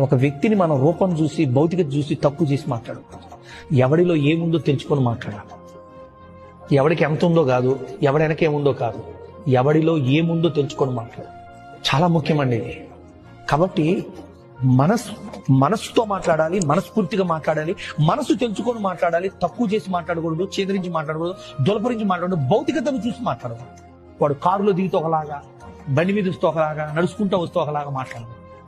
ఒక వ్యక్తిని మనం రూపం చూసి భౌతికత చూసి తక్కువ చేసి మాట్లాడకూడదు. ఎవడిలో ఏముందో తెలుసుకొని మాట్లాడాలి. ఎవడికి ఎంత ఉందో కాదు, ఎవడి వెనక ఏముందో కాదు, ఎవడిలో ఏముందో తెలుసుకొని మాట్లాడాలి. చాలా ముఖ్యమండి ఇది. కాబట్టి మనసుతో మాట్లాడాలి, మనస్ఫూర్తిగా మాట్లాడాలి, మనసు తెలుసుకొని మాట్లాడాలి. తక్కువ చేసి మాట్లాడకూడదు, చేదరించి మాట్లాడకూడదు, దులపరించి మాట్లాడకూడదు, భౌతికతను చూసి మాట్లాడకూడదు. వాడు కారులో దిగితే ఒకలాగా, బండి మీద వస్తే ఒకలాగా, నడుచుకుంటూ వస్తే ఒకలాగా మాట్లాడకూడదు.